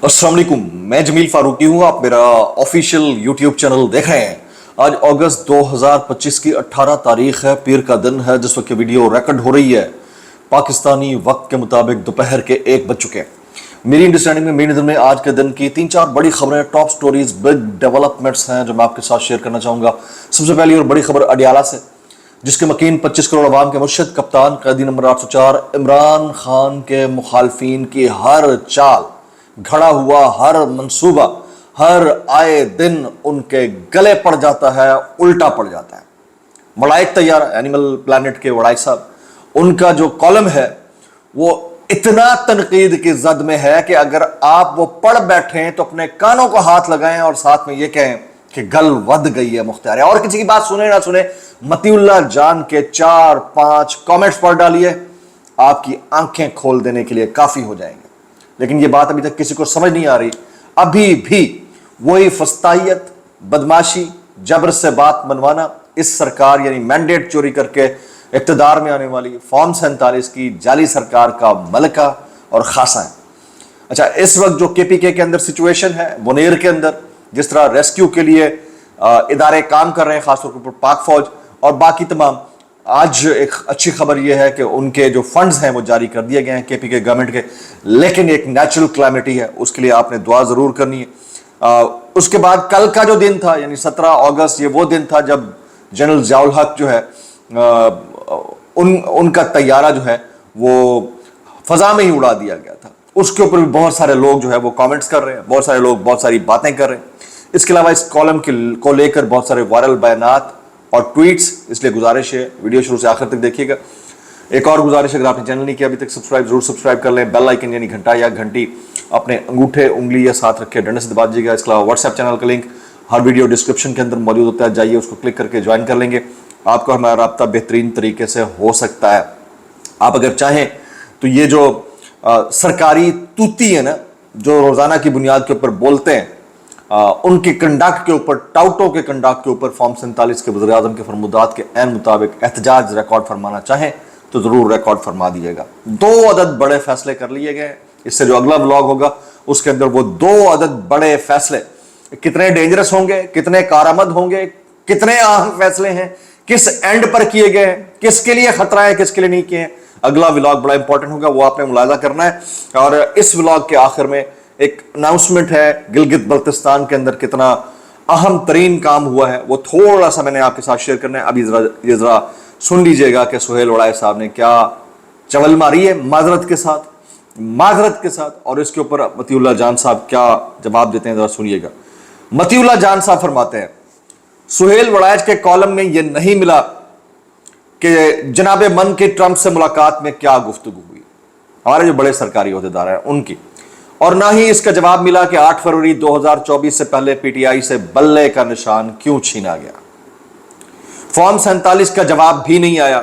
अस्सलाम वालेकुम, मैं जमील फारूकी हूँ। आप मेरा ऑफिशियल यूट्यूब चैनल देख रहे हैं। आज अगस्त 2025 की 18 तारीख है, पीर का दिन है। जिस वक्त ये वीडियो रिकॉर्ड हो रही है पाकिस्तानी वक्त के मुताबिक दोपहर के 1 बज चुके हैं। मेरी अंडरस्टैंडिंग में, मेरी नज़र में आज के दिन की 3-4 बड़ी खबरें, टॉप स्टोरीज, बिग डेवलपमेंट्स हैं जो मैं आपके साथ शेयर करना चाहूँगा। सबसे पहली और बड़ी खबर अडियाला से, जिसके मकीन 25 करोड़ अवाम के मुर्शिद कप्तान कैदी नंबर 804 इमरान खान के मुखालफिन की हर चाल, घड़ा हुआ हर मंसूबा हर आए दिन उनके गले पड़ जाता है, उल्टा पड़ जाता है। वड़ाइक तैयार, एनिमल प्लैनेट के वड़ाइक साहब, उनका जो कॉलम है वो इतना तनकीद की जद में है कि अगर आप वो पढ़ बैठे तो अपने कानों को हाथ लगाएं और साथ में ये कहें कि गल वध गई है मुख्तार। और किसी की बात सुने ना सुने, मतीउल्लाह जान के 4-5 कमेंट्स पढ़ डालिए, आपकी आंखें खोल देने के लिए काफी हो जाएंगे। लेकिन ये बात अभी तक किसी को समझ नहीं आ रही। अभी भी वही फस्ताहियत, बदमाशी, जबर से बात मनवाना इस सरकार यानी मैंडेट चोरी करके इक्तदार में आने वाली फॉर्म 47 की जाली सरकार का मलका और खासा है। अच्छा, इस वक्त जो केपीके के अंदर सिचुएशन है, मुनेर के अंदर जिस तरह रेस्क्यू के लिए इदारे काम कर रहे हैं, खासतौर पर पाक फौज और बाकी तमाम, आज एक अच्छी खबर यह है कि उनके जो फंड्स हैं वो जारी कर दिए गए हैं केपीके गवर्नमेंट के। लेकिन एक नेचुरल क्लैमिटी है, उसके लिए आपने दुआ जरूर करनी है। उसके बाद कल का जो दिन था यानी 17 अगस्त, ये वो दिन था जब जनरल जियाउल हक जो है उनका तैयारा जो है वो फजा में ही उड़ा दिया गया था। उसके ऊपर भी बहुत सारे लोग जो है वो कमेंट्स कर रहे हैं, बहुत सारे लोग बहुत सारी बातें कर रहे हैं। इसके अलावा इस कॉलम को लेकर बहुत सारे वायरल बयानात और ट्वीट्स, इसलिए गुजारिश है वीडियो शुरू से आखिर तक देखिएगा। एक और गुजारिश, अगर आपने चैनल नहीं किया अभी तक सब्सक्राइब जरूर सब्सक्राइब कर लें। बेल आइकन यानी घंटा या घंटी अपने अंगूठे उंगली या साथ रखे डंडे से दबा दीजिएगा। इसके अलावा व्हाट्सएप चैनल का लिंक हर वीडियो डिस्क्रिप्शन के अंदर मौजूद होता है, जाइए उसको क्लिक करके ज्वाइन कर लेंगे। आपको हमारा रब्ता बेहतरीन तरीके से हो सकता है। आप अगर चाहें तो ये जो सरकारी तूती है ना, जो रोजाना की बुनियाद के ऊपर बोलते हैं, उनके कंडक्ट के ऊपर, टाउटों के कंडक्ट के ऊपर फॉर्म 47 के वज़ीर आज़म के फरमुदात के ऐन मुताबिक एहतजाज रिकॉर्ड फरमाना चाहें तो जरूर रिकॉर्ड फरमा दीजिएगा। 2 अदद बड़े फैसले कर लिए गए। इससे जो अगला व्लॉग होगा उसके अंदर वो 2 अदद बड़े फैसले कितने डेंजरस होंगे, कितने कारआमद होंगे, कितने अहम फैसले हैं, किस एंड पर किए गए हैं, किसके लिए खतरा है, किसके लिए नहीं किए हैं। अगला व्लॉग बड़ा इंपॉर्टेंट होगा, वो आपने मुलाजा करना है। और इस व्लॉग के आखिर में एक अनाउंसमेंट है, गिलगित बल्तिस्तान के अंदर कितना अहम तरीन काम हुआ है वो थोड़ा सा मैंने आपके साथ शेयर करना है। अभी जरा सुन लीजिएगा कि सुहेल वड़ाई साहब ने क्या चवल मारी है माजरत के साथ, और इसके ऊपर मतीउल्लाह जान साहब क्या जवाब देते हैं, जरा सुनिएगा। मतीउल्लाह जान साहब फरमाते हैं, सुहेल वड़ाइच के कॉलम में यह नहीं मिला कि जनाब मन की ट्रंप से मुलाकात में क्या गुफ्तगू हुई, हमारे जो बड़े सरकारी ओहदेदार हैं उनकी, और ना ही इसका जवाब मिला कि 8 फरवरी 2024 से पहले पीटीआई से बल्ले का निशान क्यों छीना गया। फॉर्म 47 का जवाब भी नहीं आया।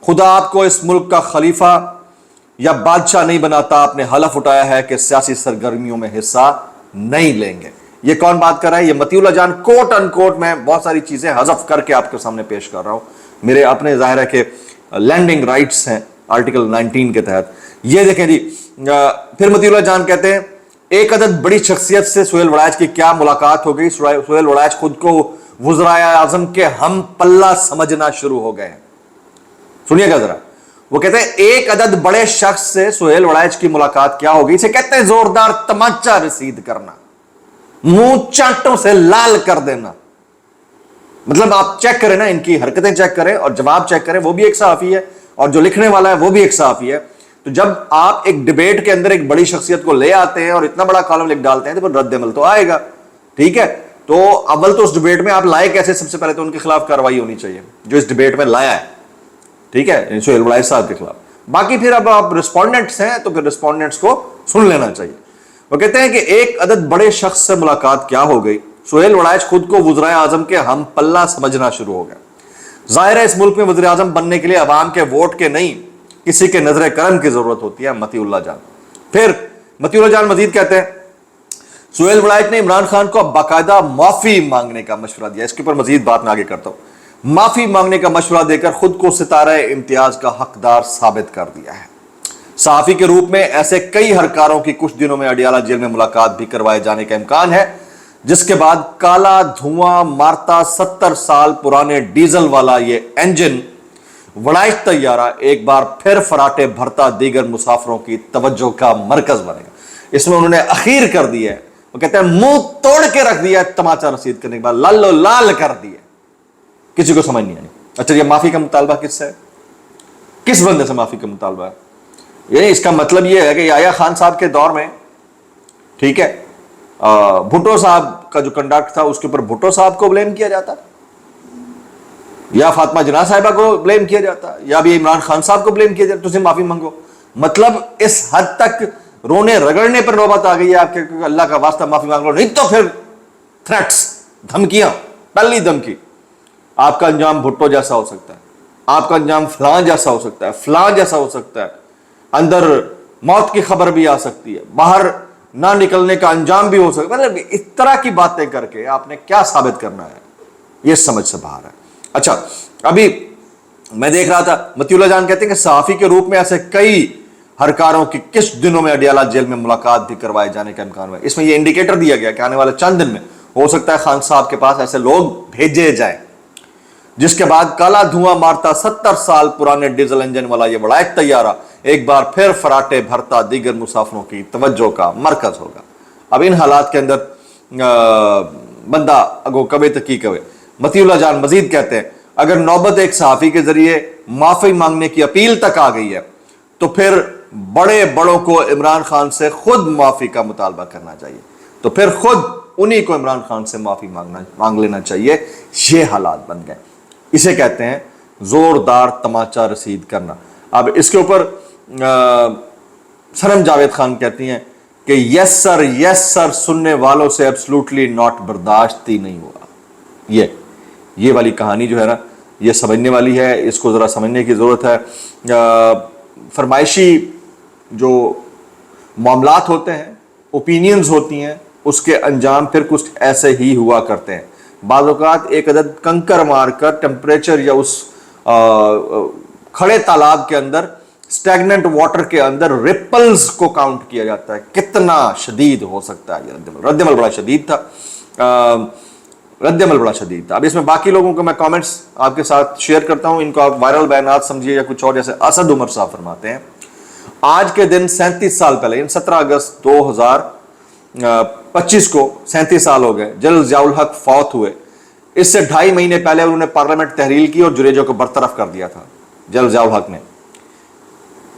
खुदा आपको इस मुल्क का खलीफा या बादशाह नहीं बनाता, आपने हलफ उठाया है कि सियासी सरगर्मियों में हिस्सा नहीं लेंगे। ये कौन बात कर रहा है? ये मतीउल्लाह जान, कोट अनकोट में बहुत सारी चीजें हज़फ करके आपके सामने पेश कर रहा हूं। मेरे अपने जाहिर है कि लैंडिंग राइट्स हैं आर्टिकल 19 के तहत। ये देखें जी, फिर मतीउल्लाह जान कहते हैं, एक अदद बड़ी शख्सियत से सुहेल वड़ाइच की क्या मुलाकात हो गई। सुहेल वड़ाइच खुद को वज़ीर आज़म के हम पल्ला समझना शुरू हो गए हैं। सुनिएगा जरा, वो कहते हैं एक अदद बड़े शख्स से सुहेल वड़ाइच की मुलाकात क्या होगी। इसे कहते हैं जोरदार तमाचा रसीद करना, मुंह चांटों से लाल कर देना। मतलब आप चेक करें ना, इनकी हरकतें चेक करें और जवाब चेक करें, वो भी एक सहाफी है और जो लिखने वाला है वो भी एक सहाफी है। तो जब आप एक डिबेट के अंदर एक बड़ी शख्सियत को ले आते हैं और इतना बड़ा कॉलम लिख डालते हैं तो फिर रद्द अमल तो आएगा। ठीक है, तो अव्वल तो उस डिबेट में आप लाए कैसे, सबसे पहले तो उनके खिलाफ कार्रवाई होनी चाहिए जो इस डिबेट में लाया है। ठीक है, सुहेल वड़ाइच साहब के खिलाफ। बाकी फिर अब आप रिस्पोंडेंट्स हैं तो फिर रिस्पोंडेंट्स को सुन लेना चाहिए। वो कहते हैं कि एक अदद बड़े शख्स से मुलाकात क्या हो गई। सुहेल वड़ाइच खुद को वज़ीर आज़म के हम पल्ला समझना शुरू हो गया। जाहिर है इस मुल्क में वज़ीर आज़म बनने के लिए अवाम के वोट के नहीं, किसी के नजर करम की जरूरत होती है। मतीउल्लाह जान फिर मतीउल्लाह जान मजीद कहते हैं, सुहेल वड़ाइच ने इमरान खान को बाकायदा माफी मांगने का मशवरा दिया। इसके ऊपर मजीद बात मैं आगे करता हूं। माफी मांगने का मशवरा देकर खुद को सितारा इम्तियाज का हकदार साबित कर दिया है। सहाफी के रूप में ऐसे कई हरकारों की कुछ दिनों में अडियाला जेल में मुलाकात भी करवाए जाने का इम्कान है, जिसके बाद काला धुआं मारता 70 साल पुराने डीजल वाला ये इंजन वड़ाइश तैयारा एक बार फिर फराटे भरता दीगर मुसाफिरों की तवज्जो का मरकज बनेगा। इसमें उन्होंने अखीर कर दिया है, वो कहते हैं मुंह तोड़ के रख दिया तमाचा रसीद करने के बाद, लालो लाल कर दिया, किसी को समझ नहीं आई। अच्छा, ये माफी का मुतालबा किससे है? किस बंदे से माफी का मुतालबा है? ये इसका मतलब ये है कि याया खान साहब के दौर में, ठीक है, भुट्टो साहब का जो कंडक्ट था उसके ऊपर भुट्टो साहब को ब्लेम किया जाता, या फातिमा जिन्ना साहिबा को ब्लेम किया जाता, या भी इमरान खान साहब को ब्लेम किया जाता, तुझे माफी मांगो। मतलब इस हद तक रोने रगड़ने पर नौबत आ गई है आपके, अल्लाह का वास्ता माफी मांग लो, नहीं तो फिर थ्रेट्स, धमकियां, पहली धमकी, आपका अंजाम भुट्टो जैसा हो सकता है, आपका अंजाम फलां जैसा हो सकता है, फलां जैसा हो सकता है, अंदर मौत की खबर भी आ सकती है, बाहर ना निकलने का अंजाम भी हो सकता है। मतलब इस तरह की बातें करके आपने क्या साबित करना है, यह समझ से बाहर है। अच्छा, अभी मैं देख रहा था मतीउल्लाह जान कहते हैं कि सहाफी के रूप में ऐसे कई हरकारों की किस दिनों में अडियाला जेल में मुलाकात भी करवाए जाने का इम्कान है। इसमें यह इंडिकेटर दिया गया कि आने वाले चंद दिन में हो सकता है खान साहब के पास ऐसे लोग भेजे जाएं, जिसके बाद काला धुआं मारता 70 साल पुराने डीजल इंजन वाला यह बड़ा तैयारा एक बार फिर फराटे भरता दीगर मुसाफिरों की तवज्जो का मरकज होगा। अब इन हालात के अंदर बंदा अगो कवे तकी कवे। मतीउल्लाह जान मजीद कहते हैं, अगर नौबत एक सहाफी के जरिए माफी मांगने की अपील तक आ गई है तो फिर बड़े बड़ों को इमरान खान से खुद माफी का मुतालबा करना चाहिए, तो फिर खुद उन्हीं को इमरान खान से माफी मांग लेना चाहिए। ये हालात बन गए, इसे कहते हैं जोरदार तमाचा रसीद करना। अब इसके ऊपर सरम जावेद खान कहती हैं कि यस सर सुनने वालों से एब्सोल्युटली नॉट बर्दाश्त ही नहीं हुआ। ये वाली कहानी जो है ना, ये समझने वाली है, इसको जरा समझने की जरूरत है। फरमाइशी जो मामलात होते हैं, ओपिनियंस होती हैं, उसके अंजाम फिर कुछ ऐसे ही हुआ करते हैं। बाज़ औक़ात एक अदद कंकर मारकर टेम्परेचर या उस खड़े तालाब के अंदर, स्टैग्नेंट वाटर के अंदर रिपल्स को काउंट किया जाता है, कितना शदीद हो सकता है। रद्दमल बड़ा शदीद था, रद्दमल बड़ा शदीद था। अब इसमें बाकी लोगों को मैं कमेंट्स आपके साथ शेयर करता हूं, इनको आप वायरल बयानात समझिए या कुछ और। जैसे असद उमर साहब फरमाते हैं, आज के दिन 37 साल पहले, 17 अगस्त 2025 को 37 साल हो गए, जनरल ज़ियाउल हक फौत हुए। इससे 2.5 महीने पहले उन्होंने पार्लियामेंट तहरील की और जुरेजो को बरतरफ कर दिया था जनरल ज़ियाउल हक ने।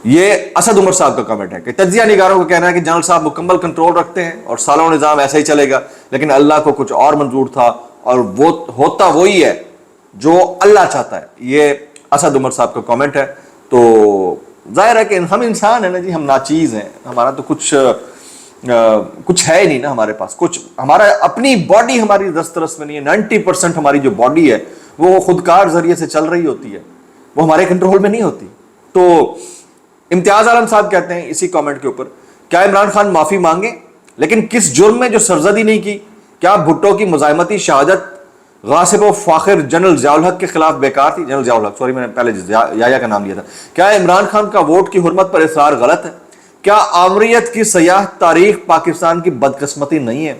ये असद उमर साहब का कमेंट है कि तज्जिया निगारों का कहना है कि जनरल साहब मुकम्मल कंट्रोल रखते हैं और सालों निज़ाम ऐसा ही चलेगा, लेकिन अल्लाह को कुछ और मंजूर था और वो होता वही है जो अल्लाह चाहता है। ये असद उमर साहब का कमेंट है। तो जाहिर है कि हम इंसान है ना जी, हम नाचीज़ हैं, हमारा तो कुछ है ही नहीं ना हमारे पास, कुछ हमारा अपनी बॉडी हमारी दस्तरस में नहीं है। 90% हमारी जो बॉडी है वो खुदकार जरिए से चल रही होती है, वो हमारे कंट्रोल में नहीं होती। तो इम्तियाज आलम साहब कहते हैं इसी कमेंट के ऊपर, क्या इमरान खान माफी मांगे, लेकिन किस जुर्म में जो सरजदी नहीं की? क्या भुट्टो की मुजाहिमती शहादत गासिब व फाखिर जनरल ज़ियाउल हक के खिलाफ बेकार थी? जनरल ज़ियाउल हक, सॉरी मैंने पहले याया का नाम लिया था। क्या इमरान खान का वोट की हुर्मत पर इसरार गलत है? क्या आमरीत की सयाह तारीख पाकिस्तान की बदकिस्मती नहीं है?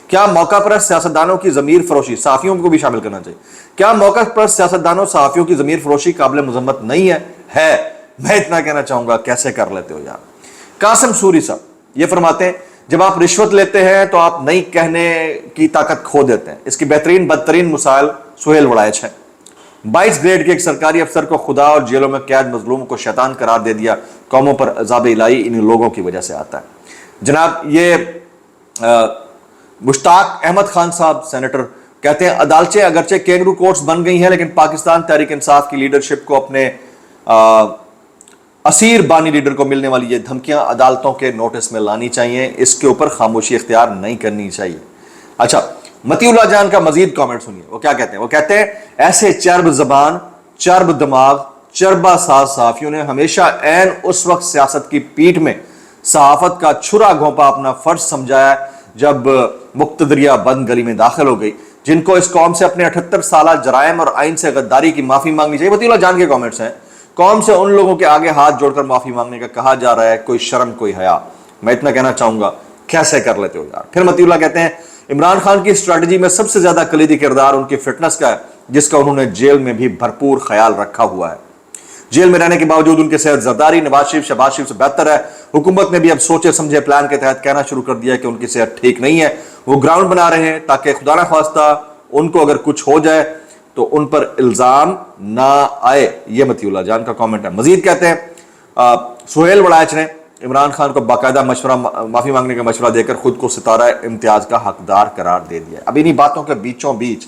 क्या मौका पर सियासतदानों की ज़मीर फरोशी, सहाफ़ियों को भी शामिल करना चाहिए, क्या मौका पर सियासतदानों सहाफ़ियों की ज़मीर फरोशी काबिल मज़म्मत नहीं है? मैं इतना कहना चाहूंगा, कैसे कर लेते हो यार। कासिम सूरी साहब ये फरमाते हैं, जब आप रिश्वत लेते हैं तो आप नहीं कहने की ताकत खो देते हैं। इसकी बेहतरीन बदतरीन मिसाल सुहेल वड़ाइच है। 22 ग्रेड के एक सरकारी अफसर को खुदा और जेलों में कैद मजलूम को शैतान करार दे दिया। कौमों पर अज़ाब इलाही इन लोगों की वजह से आता है। जनाब ये मुश्ताक अहमद खान साहब सेनेटर कहते हैं, अदालतें अगरचे कैंगरू कोर्ट्स बन गई हैं, लेकिन पाकिस्तान तहरीक इंसाफ की लीडरशिप को अपने असीर बानी लीडर को मिलने वाली ये धमकियां अदालतों के नोटिस में लानी चाहिए, इसके ऊपर खामोशी इख्तियार नहीं करनी चाहिए। अच्छा, मतीउल्लाह जान का मजीद कमेंट सुनिए, वो क्या कहते हैं। वो कहते हैं, ऐसे चर्ब जबान, चर्ब दिमाग, चरबा साज सहाफियों ने हमेशा ऐन उस वक्त सियासत की पीठ में सहाफत का छुरा घोंपा अपना फर्ज समझाया जब मुक्तदरिया बंद गली में दाखिल हो गई, जिनको इस कौम से अपने 78 साल जराइम और आइन से गद्दारी की माफी मांगनी चाहिए। मतीउल्लाह जान के कमेंट्स हैं, قوم سے ان لوگوں کے آگے ہاتھ جوڑ کر معافی مانگنے کا کہا جا رہا ہے، کوئی شرم کوئی حیا؟ میں اتنا کہنا چاہوں گا کیسے کر لیتے ہو یار۔ پھر متی اللہ کہتے ہیں عمران خان کی اسٹریٹجی میں سب سے زیادہ کلیدی کردار ان کی فٹنس کا ہے، جس کا انہوں نے جیل میں بھی بھرپور خیال رکھا ہوا ہے۔ جیل میں رہنے کے باوجود ان کی صحت زرداری نواز شریف شہباز شریف سے بہتر ہے۔ حکومت نے بھی اب سوچے سمجھے پلان کے تحت کہنا شروع کر دیا کہ ان کی صحت ٹھیک نہیں ہے۔ وہ گراؤنڈ بنا رہے ہیں تاکہ خدا نخواستہ ان کو اگر کچھ ہو جائے تو ان پر الزام نہ آئے۔ یہ متی اللہ جان کا کامنٹ ہے۔ مزید کہتے ہیں سہیل وڑائچ نے عمران خان کو باقاعدہ معافی مانگنے کا مشورہ دے کر خود کو ستارہ امتیاز کا حقدار قرار دے دیا۔ اب انہی باتوں کے بیچوں بیچ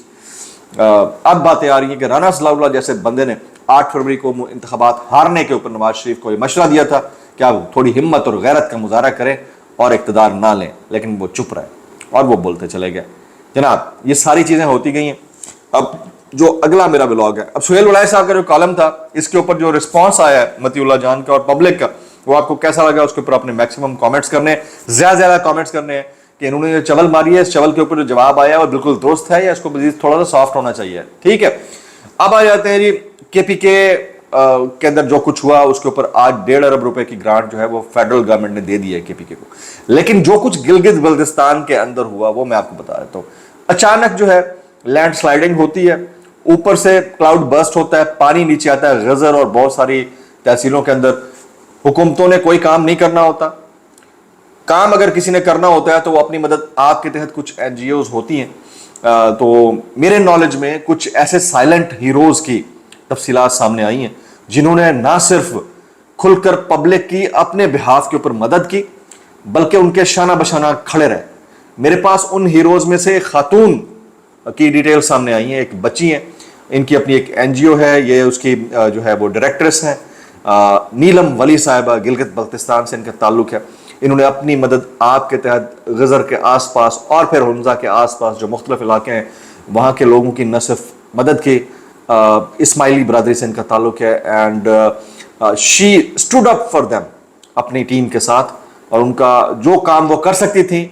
اب باتیں آ رہی ہیں کہ رانا صلاح اللہ جیسے بندے نے 8 فروری کو انتخابات ہارنے کے اوپر نواز شریف کو یہ مشورہ دیا تھا کہ آپ تھوڑی ہمت اور غیرت کا مظاہرہ کریں اور اقتدار نہ لیں، لیکن وہ چپ رہے اور وہ بولتے چلے گئے۔ جناب یہ ساری چیزیں ہوتی گئی ہیں۔ اب جو اگلا میرا بلاگ ہے، اب سہیل وڑائچ صاحب کا جو کالم تھا اس کے اوپر جو رسپانس آیا ہے متی اللہ جان کا اور پبلک کا، وہ آپ کو کیسا لگا؟ اس کے اوپر اپنے میکسیمم کامنٹس کرنے ہیں، زیادہ زیادہ کامنٹس کرنے ہیں کہ انہوں نے جو چول ماری ہے اس چول کے اوپر جو جواب آیا ہے وہ بالکل درست ہے یا اس کو مزید تھوڑا سا سافٹ ہونا چاہیے، ٹھیک ہے۔ اب آ جاتے ہیں جی کے پی کے اندر جو کچھ ہوا اس کے اوپر آج 1.5 ارب روپے کی گرانٹ جو ہے وہ فیڈرل گورنمنٹ نے دے دی ہے کے پی کے کو، لیکن جو کچھ گلگت بلتستان کے اندر ہوا وہ میں آپ کو بتا دیتا ہوں۔ اچانک جو ہے لینڈ سلائیڈنگ ہوتی ہے، اوپر سے کلاؤڈ برسٹ ہوتا ہے، پانی نیچے آتا ہے، غزر اور بہت ساری تحصیلوں کے اندر حکومتوں نے کوئی کام نہیں کرنا ہوتا۔ کام اگر کسی نے کرنا ہوتا ہے تو وہ اپنی مدد آپ کے تحت کچھ این جی اوز ہوتی ہیں، تو میرے نالج میں کچھ ایسے سائلنٹ ہیروز کی تفصیلات سامنے آئی ہیں جنہوں نے نہ صرف کھل کر پبلک کی اپنے بہاف کے اوپر مدد کی بلکہ ان کے شانہ بشانہ کھڑے رہے۔ میرے پاس ان ہیروز میں سے خاتون کی ڈیٹیل سامنے آئی ہیں، ایک بچی ہیں، ان کی اپنی ایک این جی او ہے، یہ اس کی جو ہے وہ ڈائریکٹرس ہیں، نیلم ولی صاحبہ، گلگت بلتستان سے ان کا تعلق ہے۔ انہوں نے اپنی مدد آپ کے تحت غزر کے آس پاس اور پھر ہنزا کے آس پاس جو مختلف علاقے ہیں وہاں کے لوگوں کی نہ صرف مدد کی، اسماعیلی برادری سے ان کا تعلق ہے، and she stood up for them اپنی ٹیم کے ساتھ، اور ان کا جو کام وہ کر سکتی تھیں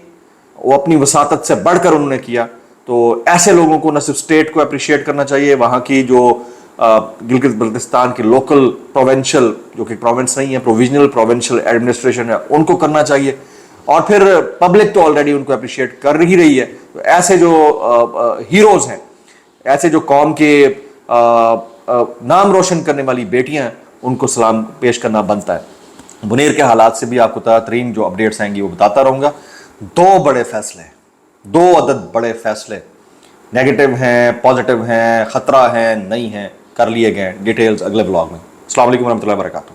وہ اپنی وساطت سے بڑھ کر انہوں نے کیا۔ تو ایسے لوگوں کو نہ صرف اسٹیٹ کو اپریشیٹ کرنا چاہیے، وہاں کی جو گلگت بلتستان کی لوکل پروونشل جو کہ پروونس نہیں ہے، پروویژنل پروونشل ایڈمنسٹریشن ہے، ان کو کرنا چاہیے، اور پھر پبلک تو آلریڈی ان کو اپریشیٹ کر ہی رہی ہے۔ تو ایسے جو ہیروز ہیں، ایسے جو قوم کے نام روشن کرنے والی بیٹیاں ہیں، ان کو سلام پیش کرنا بنتا ہے۔ منیر کے حالات سے بھی آپ کو تازہ ترین جو اپڈیٹس آئیں گی وہ بتاتا رہوں گا۔ 2 بڑے فیصلے، 2 عدد بڑے فیصلے، نیگیٹو ہیں، پازیٹو ہیں، خطرہ ہیں، نہیں ہیں، کر لیے گئے، ڈیٹیلز اگلے بلاگ میں۔ السلام علیکم ورحمۃ اللہ وبرکاتہ۔